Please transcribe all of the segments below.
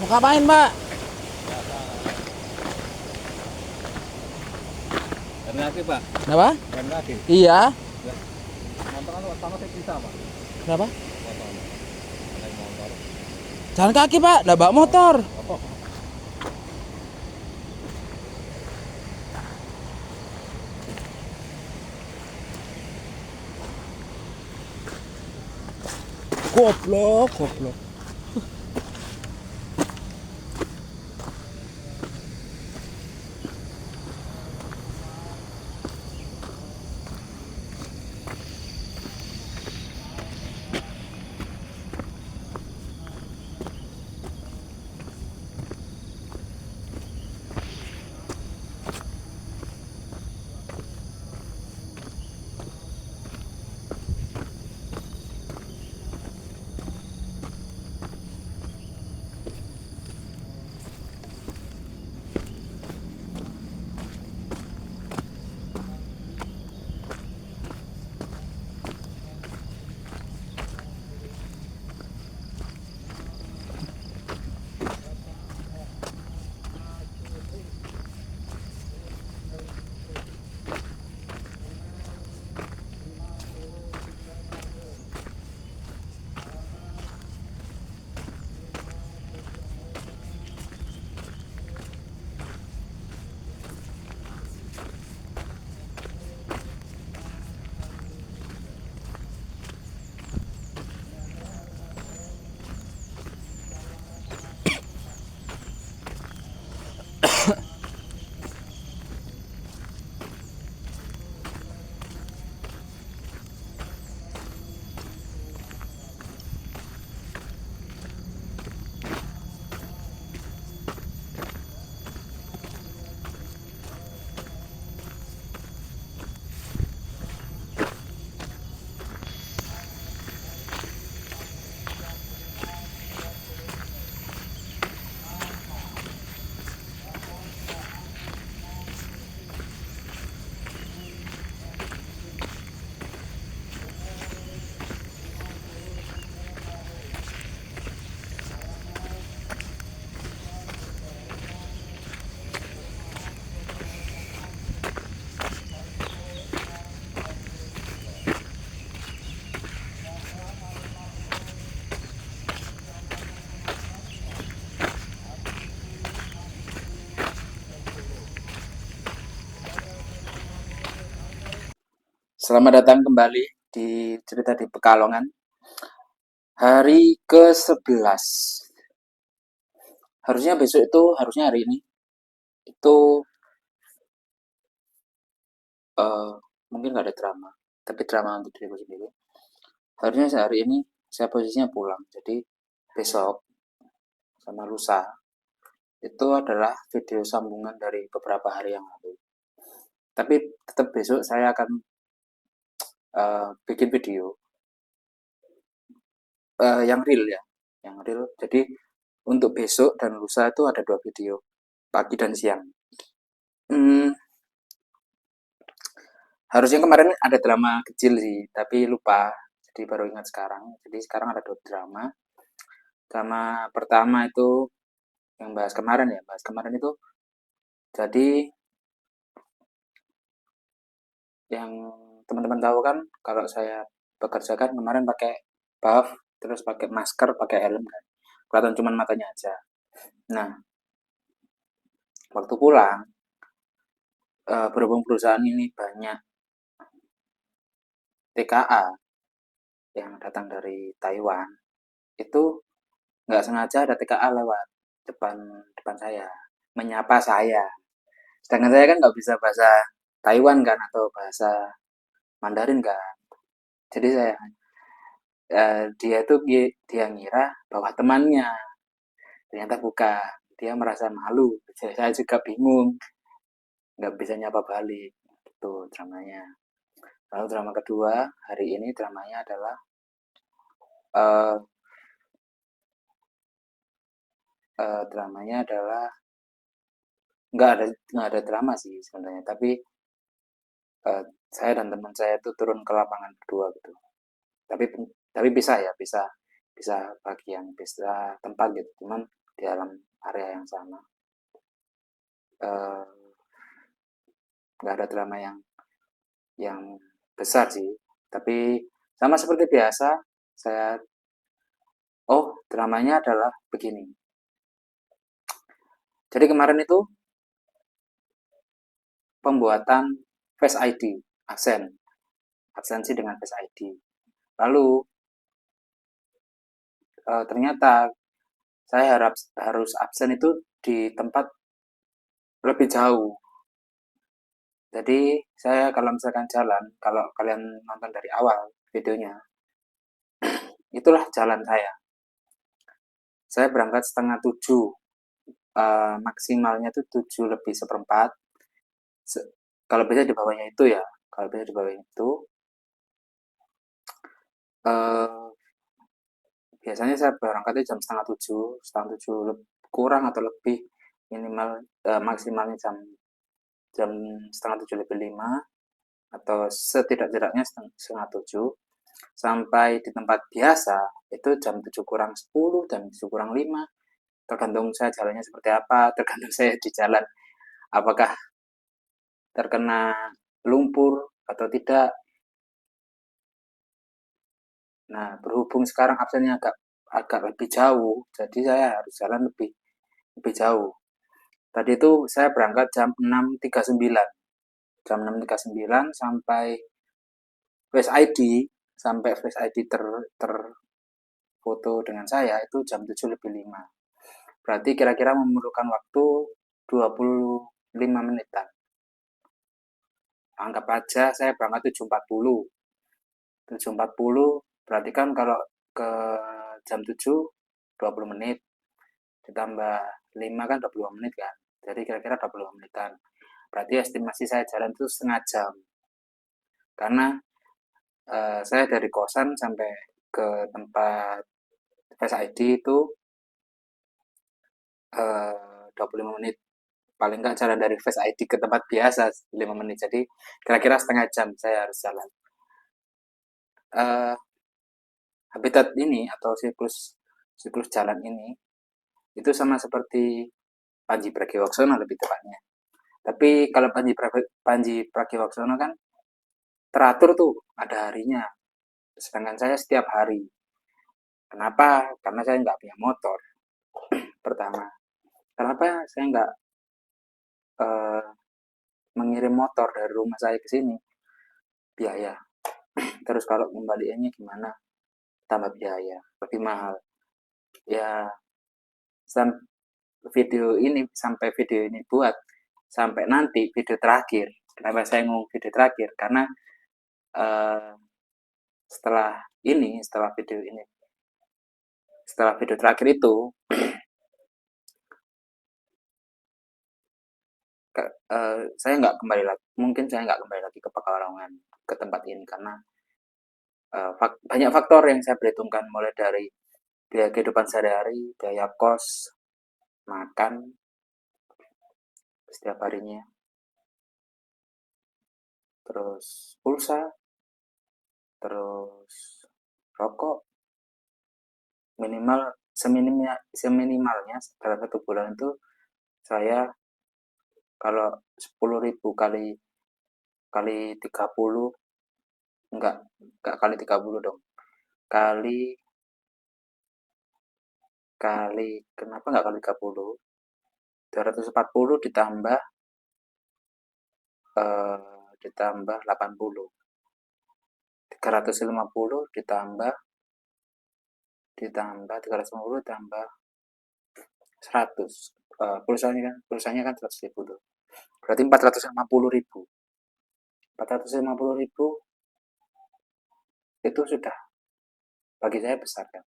Mau ngapain, Mbak? Jalan kaki, Pak. Kenapa? Jalan kaki. Iya. Ya, motor kan sama saya bisa, Pak. Kenapa? Motor. Naik motor. Jalan kaki, Pak. Nggak bawa motor. Oh, Goblok, goblok. Selamat datang kembali di cerita di Pekalongan. Hari ke-11. Harusnya besok itu, harusnya hari ini. Itu eh, mungkin nggak ada drama. Tapi drama untuk diriku sendiri. Harusnya hari ini saya posisinya pulang. Jadi besok sama lusa itu adalah video sambungan dari beberapa hari yang lalu. Tapi tetap besok saya akan bikin video yang real ya, yang real. Jadi untuk besok dan lusa itu ada 2 video, pagi dan siang. Hmm, harusnya kemarin ada drama kecil sih, tapi lupa. Jadi baru ingat sekarang. Jadi sekarang ada 2 drama. Drama pertama itu yang bahas kemarin ya, bahas kemarin itu. Jadi yang teman-teman tahu kan, kalau saya bekerja kan kemarin pakai buff, terus pakai masker, pakai helm kan. Kelihatan cuma matanya aja. Nah, waktu pulang, berhubung perusahaan ini banyak TKA yang datang dari Taiwan, itu nggak sengaja ada TKA lewat depan depan saya, menyapa saya. Sedangkan saya kan nggak bisa bahasa Taiwan kan atau bahasa Mandarin kan. Jadi dia tuh dia ngira bahwa temannya, ternyata bukan. Dia merasa malu. Saya juga bingung, nggak bisa nyapa balik. Itu dramanya. Lalu drama kedua hari ini dramanya adalah eh, dramanya adalah nggak ada drama sih sebenarnya, tapi saya dan teman saya itu turun ke lapangan berdua gitu. Tapi bisa ya, bisa bisa bagian bisa tempat gitu. Cuman di dalam area yang sama. Eh, nggak ada drama yang besar sih, tapi sama seperti biasa saya, oh dramanya adalah begini. Jadi kemarin itu pembuatan Face ID, absensi dengan Face ID. Lalu ternyata saya harus absen itu di tempat lebih jauh. Jadi saya kalau misalkan jalan, kalau kalian nonton dari awal videonya, itulah jalan saya. Saya berangkat setengah 7, maksimalnya itu 7 lebih seperempat. Kalau bisa di bawahnya itu ya, kalau bisa di bawahnya itu, eh, biasanya saya berangkatnya jam setengah 7 kurang atau lebih, minimal maksimalnya jam jam setengah 7 lebih 5, atau setidak-tidaknya setengah 7, sampai di tempat biasa itu jam 7 kurang 10, jam 7 kurang 5, tergantung saya jalannya seperti apa, tergantung saya di jalan apakah terkena lumpur atau tidak. Nah, berhubung sekarang absennya agak agak lebih jauh, jadi saya harus jalan lebih lebih jauh. Tadi itu saya berangkat jam 6.39, jam 6.39 sampai Face ID, terfoto dengan saya itu jam 7 lebih 5. Berarti kira-kira memerlukan waktu 25 menitan. Anggap aja saya berangkat 7.40. 7.40 berarti kan kalau ke jam 7 20 menit ditambah 5 kan 25 menit kan. Jadi kira-kira 25 menitan. Berarti estimasi saya jalan itu setengah jam. Karena saya dari kosan sampai ke tempat Face ID itu 25 menit. Paling nggak jalan dari Face ID ke tempat biasa 5 menit. Jadi kira-kira setengah jam saya harus jalan. Eh, Habitat ini atau siklus siklus jalan ini itu sama seperti Panji Pragiwaksono lebih tepatnya. Tapi kalau Panji Pragiwaksono kan teratur tuh, ada harinya. Sedangkan saya setiap hari. Kenapa? Karena saya nggak punya motor. Pertama, kenapa saya nggak eh, mengirim motor dari rumah saya ke sini? Biaya. Terus kalau kembaliannya gimana? Tambah biaya, lebih mahal. Ya, sampai video ini buat, sampai nanti video terakhir. Kenapa saya ngomong video terakhir? Karena eh, setelah video terakhir itu, saya nggak kembali lagi. Mungkin saya nggak kembali lagi ke Pekalongan, ke tempat ini karena banyak faktor yang saya perhitungkan, mulai dari biaya kehidupan sehari-hari, biaya kos, makan setiap harinya, terus pulsa, terus rokok, seminimalnya dalam 1 bulan itu saya kalau 10.000 kali kali 30, enggak kali 30 dong, kali kali kenapa enggak kali 30, 240 eh, ditambah 80, 350 350 ditambah 100, pulsanya kan 100.000 tuh, berarti 450.000. 450.000 itu sudah bagi saya besar kan.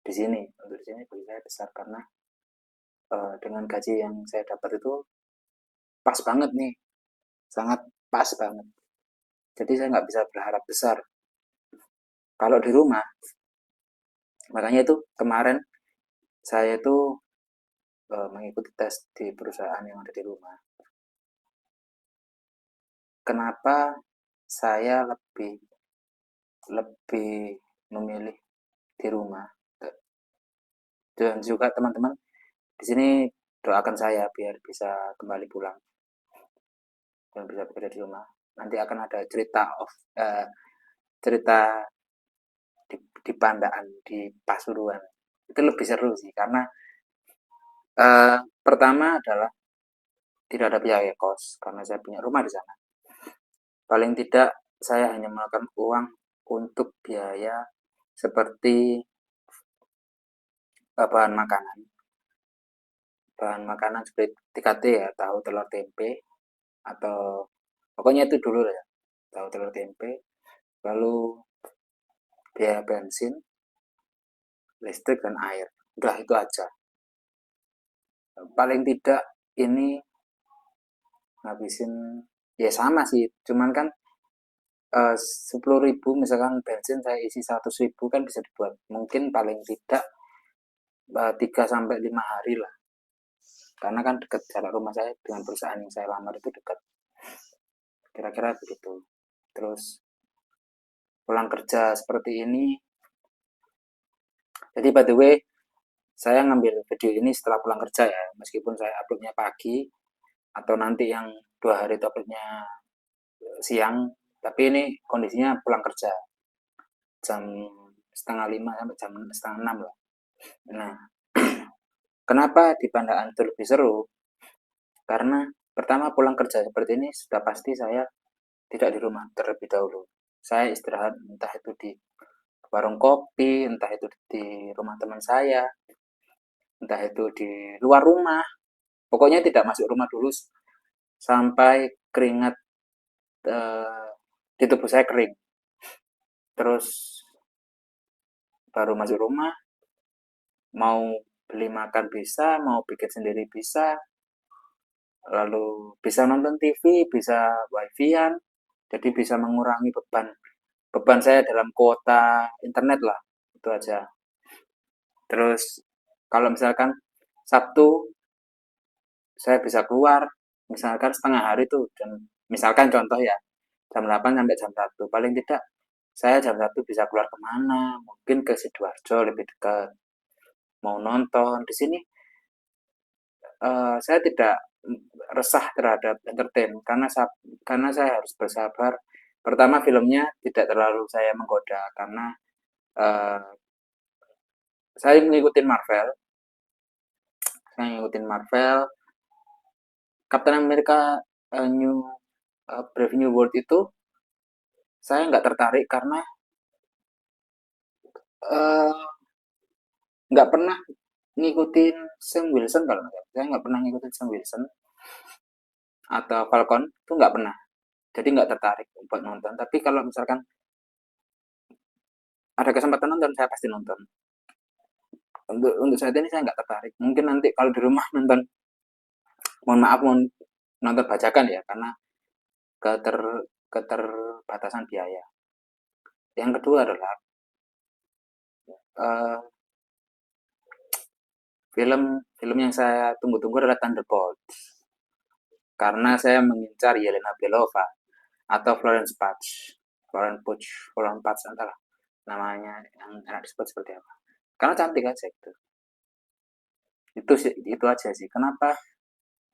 Untuk di sini bagi saya besar karena dengan gaji yang saya dapat itu pas banget nih, sangat pas banget. Jadi saya nggak bisa berharap besar. Kalau di rumah, makanya itu kemarin saya itu mengikuti tes di perusahaan yang ada di rumah. Kenapa saya lebih lebih memilih di rumah? Dan juga teman-teman Di sini doakan saya biar bisa kembali pulang dan bisa bekerja di rumah. Nanti akan ada cerita di Pandaan di Pasuruan. Itu lebih seru sih karena pertama adalah tidak ada biaya kos karena saya punya rumah di sana. Paling tidak saya hanya memakan uang untuk biaya seperti bahan makanan. Bahan makanan seperti 3T ya, tahu telur tempe atau pokoknya itu dulu ya, tahu telur tempe, lalu biaya bensin, listrik dan air. Udah itu aja. Paling tidak ini ngabisin ya sama sih, cuman kan 10.000 misalkan bensin saya isi 100.000 kan bisa dibuat mungkin paling tidak 3 sampai 5 hari lah. Karena kan dekat jarak rumah saya dengan perusahaan yang saya lamar itu dekat. Kira-kira begitu. Terus pulang kerja seperti ini. Jadi by the way, saya ngambil video ini setelah pulang kerja ya. Meskipun saya uploadnya pagi atau nanti yang 2 hari itu uploadnya siang. Tapi ini kondisinya pulang kerja. Jam setengah 5 sampai jam setengah 6 lah. Nah, kenapa di Pandaan itu lebih seru? Karena pertama pulang kerja seperti ini sudah pasti saya tidak di rumah terlebih dahulu. Saya istirahat entah itu di warung kopi, entah itu di rumah teman saya, entah itu di luar rumah. Pokoknya tidak masuk rumah dulu sampai keringat di tubuh saya kering. Terus baru masuk rumah, mau beli makan bisa, mau bikin sendiri bisa, lalu bisa nonton TV, bisa wifi-an, jadi bisa mengurangi beban saya dalam kuota internet lah, itu aja. Terus kalau misalkan Sabtu saya bisa keluar, misalkan setengah hari tuh, dan misalkan contoh ya, jam 8 sampai jam 1, paling tidak saya jam 1 bisa keluar kemana, mungkin ke Sidoarjo lebih dekat, mau nonton. Di sini saya tidak resah terhadap entertain karena saya harus bersabar. Pertama filmnya tidak terlalu saya menggoda karena uh, saya ngikutin Marvel, Captain America Brave New World itu saya nggak tertarik karena uh, nggak pernah ngikutin Sam Wilson kalau nggak salah. Saya nggak pernah ngikutin Sam Wilson atau Falcon itu nggak pernah. Jadi nggak tertarik buat nonton. Tapi kalau misalkan ada kesempatan nonton, saya pasti nonton. Untuk saat ini saya nggak tertarik. Mungkin nanti kalau di rumah nonton, mohon maaf mau nonton bajakan ya, karena keter keterbatasan biaya. Yang kedua adalah uh, film film yang saya tunggu-tunggu adalah Thunderbolt karena saya mengincar Yelena Belova atau Florence Pugh antara namanya yang enak disebut seperti apa. Karena cantik aja itu. Itu aja sih. Kenapa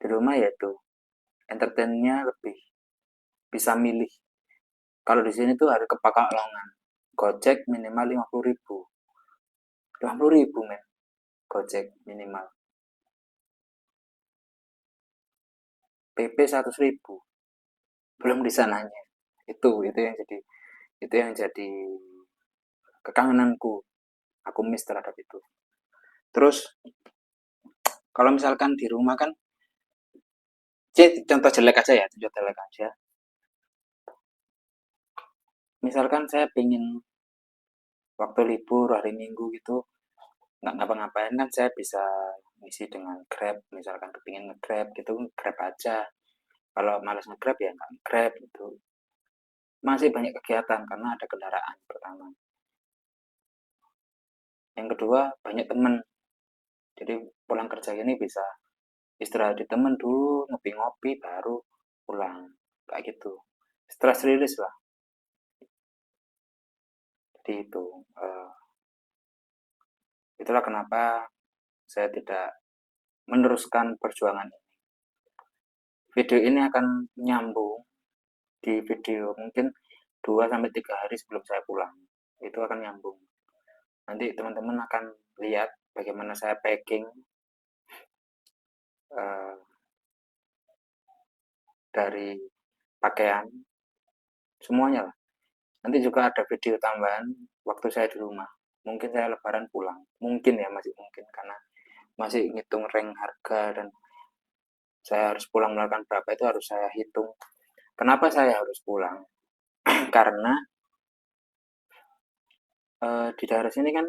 di rumah ya itu entertainnya lebih bisa milih. Kalau di sini tuh harus kepakalongan. Gojek minimal 50.000. 50.000 men. Gojek minimal. PP 100.000. Belum di sananya. Itu yang jadi kekangenanku. Aku miss terhadap itu. Terus kalau misalkan di rumah kan, contoh jelek aja ya, contoh jelek aja. Misalkan saya pengen waktu libur hari Minggu gitu nggak ngapa-ngapain kan saya bisa ngisi dengan Grab, misalkan kepingin nge-Grab gitu, Grab aja. Kalau males nge-Grab ya nggak nge-Grab gitu. Masih banyak kegiatan karena ada kendaraan pertama. Yang kedua banyak temen, jadi pulang kerja ini bisa istirahat di temen dulu, ngopi-ngopi baru pulang kayak gitu. Stress release lah. Jadi itu itulah kenapa saya tidak meneruskan perjuangan ini. Video ini akan nyambung di video mungkin 2-3 hari sebelum saya pulang. Itu akan nyambung. Nanti teman-teman akan lihat bagaimana saya packing dari pakaian, semuanya lah. Nanti juga ada video tambahan waktu saya di rumah. Mungkin saya lebaran pulang. Mungkin ya, masih mungkin. Karena masih ngitung rank harga dan saya harus pulang melakukan berapa itu harus saya hitung. Kenapa saya harus pulang? Karena di daerah sini kan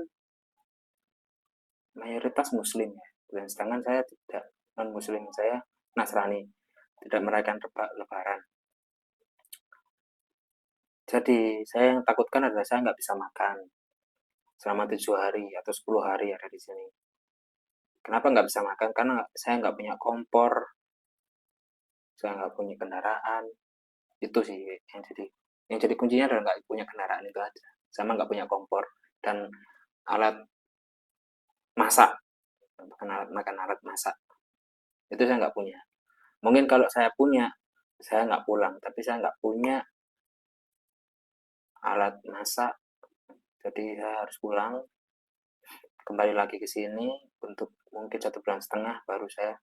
mayoritas muslim ya. Dan sedangkan saya tidak non-muslim. Saya Nasrani. Tidak merayakan lebaran. Jadi saya yang takutkan adalah saya nggak bisa makan selama 7 hari atau 10 hari ada di sini. Kenapa nggak bisa makan? Karena saya nggak punya kompor, saya nggak punya kendaraan. Itu sih yang jadi kuncinya adalah nggak punya kendaraan itu aja. Sama nggak punya kompor dan alat masak, alat masak. Itu saya nggak punya. Mungkin kalau saya punya, saya nggak pulang. Tapi saya nggak punya alat masak, jadi saya harus pulang. Kembali lagi ke sini untuk mungkin 1,5 bulan baru saya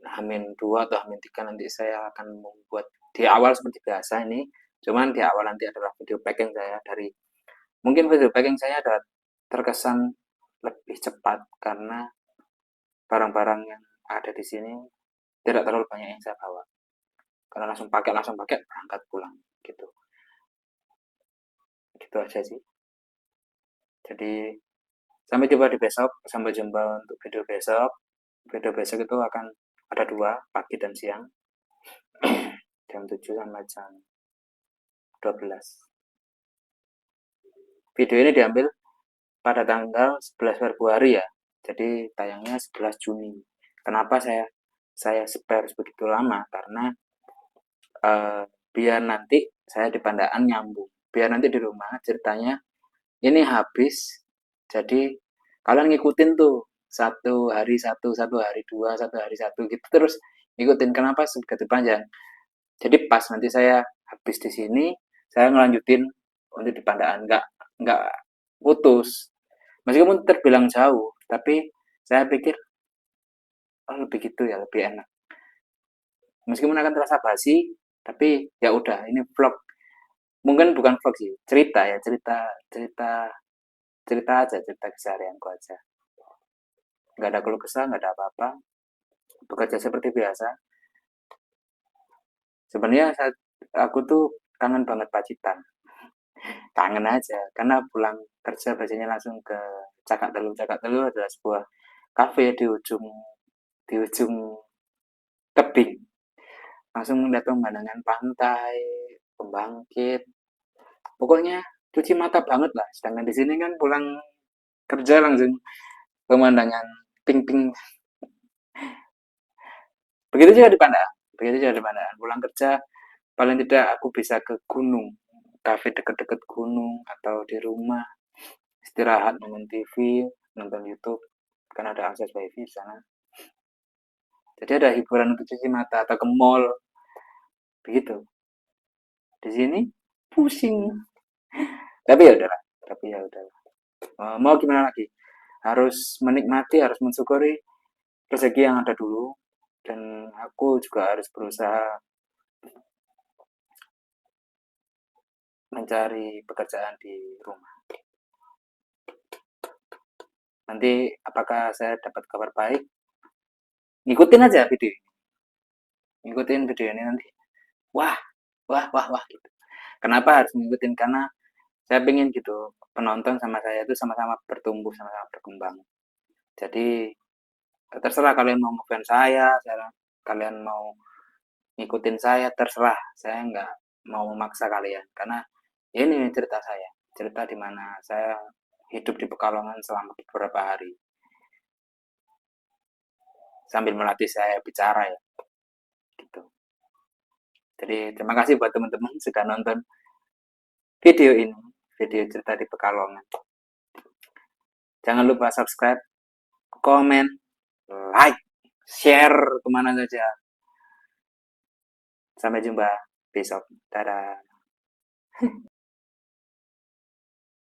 H-2 atau H-3 nanti saya akan membuat di awal seperti biasa ini. Cuman di awal nanti adalah video packing saya dari mungkin video packing saya ada terkesan lebih cepat karena barang-barang yang ada di sini tidak terlalu banyak yang saya bawa. Karena langsung pakai berangkat pulang gitu. Gitu aja sih. Jadi sampai jumpa di besok, sampai jumpa untuk video besok. Video besok itu akan ada 2, pagi dan siang. Jam 7 sama jam 12. Video ini diambil pada tanggal 11 Februari ya. Jadi tayangnya 11 Juni. Kenapa saya spare begitu lama? Karena biar nanti saya di Pandaan nyambung. Biar nanti di rumah ceritanya ini habis. Jadi kalian ngikutin tuh 1 hari 1, 1 hari 2, 1 hari 1 gitu terus ngikutin. Kenapa segitu panjang? Jadi pas nanti saya habis di sini, saya ngelanjutin untuk di Pandaan, nggak putus. Meskipun terbilang jauh, tapi saya pikir oh, lebih gitu ya, lebih enak. Meskipun akan terasa basi, tapi ya udah ini vlog. Mungkin bukan vlog sih, cerita ya, cerita cerita cerita aja, cerita keseharianku aja. Nggak ada keluh kesah, nggak ada apa-apa. Bekerja seperti biasa. Sebenarnya aku tuh kangen banget Pacitan. Kangen aja karena pulang kerja biasanya langsung ke Cakak Telu. Cakak Telu adalah sebuah kafe di ujung tebing, langsung melihat pemandangan pantai, pembangkit, pokoknya cuci mata banget lah. Sedangkan di sini kan pulang kerja langsung pemandangan ping-ping. Begitu juga di Pandaan pulang kerja paling tidak aku bisa ke gunung, kafe deket-deket gunung atau di rumah istirahat nonton TV, nonton YouTube, kan ada akses wifi di sana. Jadi ada hiburan untuk cuci mata atau ke mall, begitu. Di sini pusing. Tapi ya udahlah, tapi ya udahlah. Mau gimana lagi? Harus menikmati, harus mensyukuri rezeki yang ada dulu. Dan aku juga harus berusaha mencari pekerjaan di rumah. Nanti apakah saya dapat kabar baik? Ngikutin aja video ini. Ngikutin video ini nanti. Wah, wah, wah, wah gitu. Kenapa harus ngikutin? Karena saya pengen gitu penonton sama saya itu sama-sama bertumbuh, sama-sama berkembang. Jadi terserah kalian mau ngefans saya, kalian mau ngikutin saya, terserah. Saya nggak mau memaksa kalian karena ini cerita saya, cerita di mana saya hidup di Pekalongan selama beberapa hari sambil melatih saya bicara ya, gitu. Jadi terima kasih buat teman-teman sudah nonton video ini, video cerita di Pekalongan. Jangan lupa subscribe, komen, like, share kemana saja. Sampai jumpa besok. Dadah.